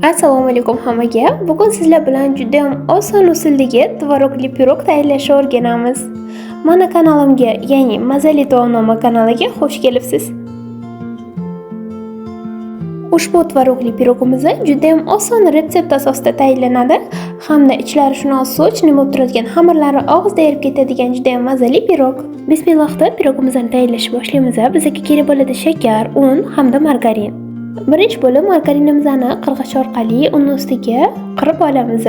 Assalomu alaykum hammaga. Bugun sizlar bilan juda ham oson usldagi tvorogli pirog tayyorlashni o'rganamiz. Mana kanalimga, ya'ni Mazali taomnoma kanaliga xush kelibsiz. Ushbu tvorogli pirogimiz juda ham oson retsept asosida tayyorlanadi hamda ichlari shunday sochni bo'lib turadigan, xamirlari og'izda erib ketadigan juda ham mazali pirog. Bismillohda pirogimizni tayyorlashni boshlaymiz. Bizga kerak bo'ladi shakar, un hamda margarin. Birinchi bo'lib margarinimizni qirg'ich orqali uni ustiga qirib olamiz.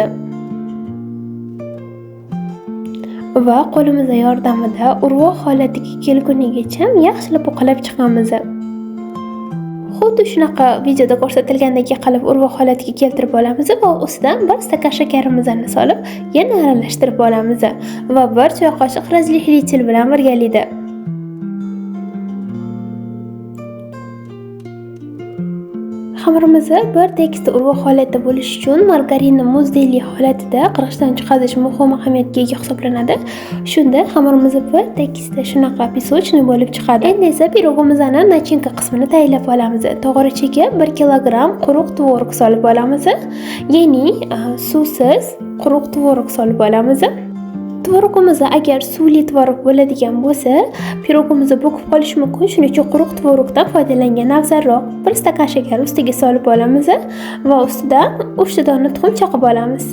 Va qo'limiz yordamida urvoq holatiga kelgunigacha yaxshilab uqalab chiqamiz. Xuddi shunaqa videoda ko'rsatilgandek qilib urvoq holatiga keltirib olamiz va ustidan 1 stakan shakarimizni solib yana aralashtirib olamiz va 1 choy qoshiq razlihlитель bilan birgalikda xamirimizni bir tekisda urvoq holatda bo'lishi uchun margarinni muzdeklik holatida qirg'ichdan chiqarish muhim ahamiyatga ega hisoblanadi. Shunda xamirimiz bir tekisda shunaqa pisochniy bo'lib chiqadi. Endi esa pirogimizni nachinka qismini tayyorlab olamiz. Tog'orachaga 1 kilogramm quruq tvorog solib olamiz. Ya'ni suvsiz quruq tvorog solib olamiz. Tvorogimiz agar suvli tvorog bo'ladigan bo'lsa, pirogimiz bo'kib qolishi mumkin. Shuning uchun quruq tvorogdan foydalangan afzalroq. 1 stakan shakar ustiga solib olamiz va ustidan 3 dona tuxum chaqib olamiz.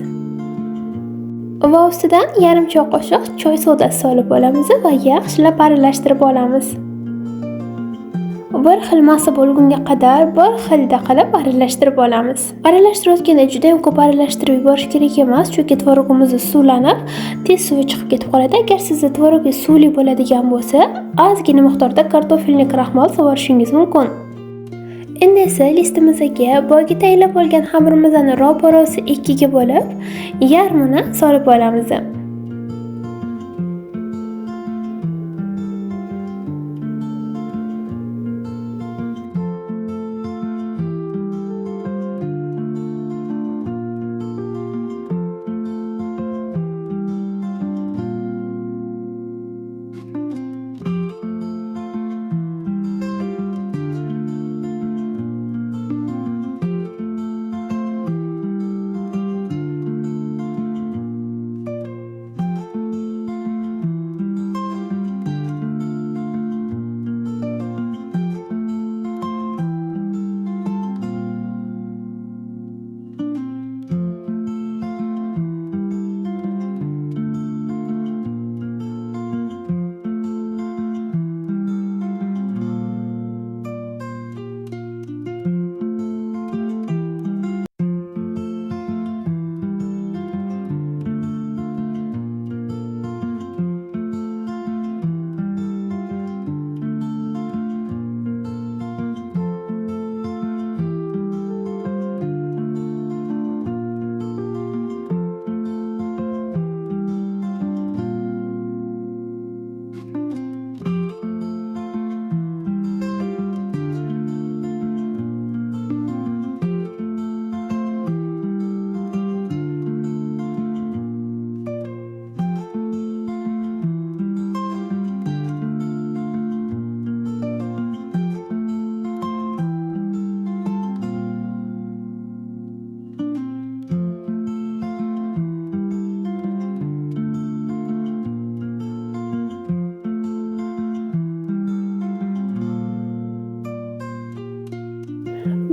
Va ustidan yarim choy qoshiq choy sodasi solib olamiz va yaxshilab aralashtirib olamiz. Bir xil massa bo'lgunga qadar bir xilda qilib aralashtirib olamiz. Aralashtirayotganda juda ham ko'p aralashtirib yuborish kerak emas, chunki tvorogimiz suvlanib, tez suvi chiqib ketib qoladi. Agar sizda tvorogi suvli bo'ladigan bo'lsa, ozgina miqdorda kartofelni kraxmal solishingiz mumkin. Endi esa listimizga boyga tayyorlab olgan xamirimizni ro'parasi 2 ga bo'lib, yarmini solib olamiz.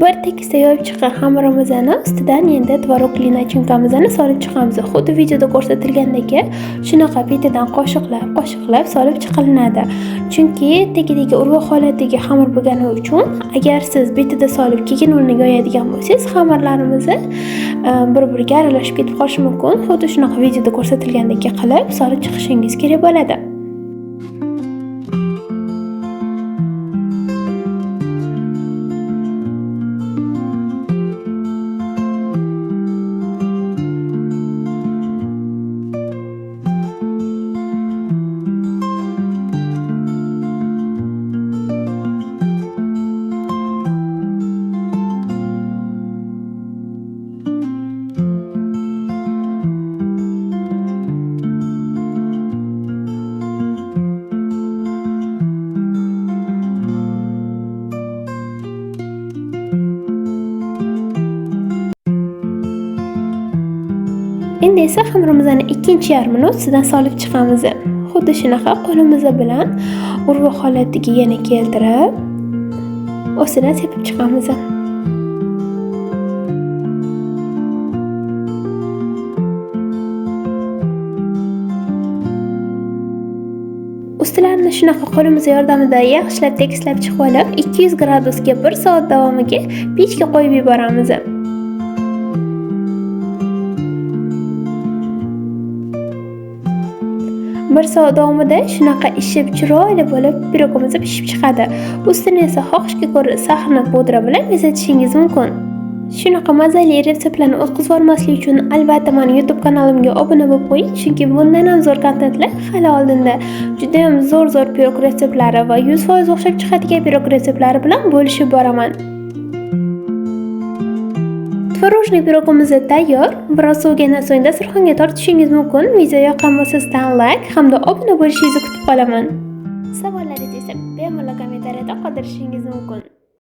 Bir tekisda yoyib chiqqan xamirimizni ustidan endi tvorogli nachinkamizni solib chiqamiz. Xuddi videoda ko'rsatilgandek, shunaqa betidan qo'shiqlab solib chiqilinadi. Chunki tagidagi urvoq holatdagi xamir bo'lgani uchun, agar siz betida solib keyin uni yoyadigan bo'lsangiz, xamirlarimiz bir-biriga aralashib ketib qolishi mumkin. Xuddi shunaqa videoda ko'rsatilgandek qilib solib chiqishingiz kerak bo'ladi. Endi esa xamirimizni ikkinchi yarmini ustidan solib chiqamiz. Xuddi shunaqa qo'limiz bilan urg'u holatiga yana keltirib, ustidan sepib chiqamiz. Ustilarini shunaqa qo'limiz yordamida yaxshilab tekislab chiqib olib, 200 gradusga 1 soat davomiga pechga qo'yib yuboramiz. Bir soat davomida shunaqa ishib chiroyli bo'lib pirogimiz pishib chiqadi. Ustini esa xohishga ko'ra saxna pudra bilan bezatishingiz mumkin. Shunaqa mazali retseptlarni o'tkazib olmaslik uchun albatta meni YouTube kanalimga obuna bo'lib qo'ying, chunki bundan ham zo'r kontentlar hali oldinda. Juda ham zo'r pirog retseptlari va 100% o'xshab chiqadigan pirog retseptlari bilan bo'lishib boraman. Tvorojniy pirogimiz tayyor. Biroz sovigandan so'ng dasturxonga tortishingiz mumkin. Video yoqqan bo'lsa sizdan like hamda obuna bo'lishingizni kutib qolaman. Savollaringizni esa bemalol kommentariyada qoldirishingiz mumkin.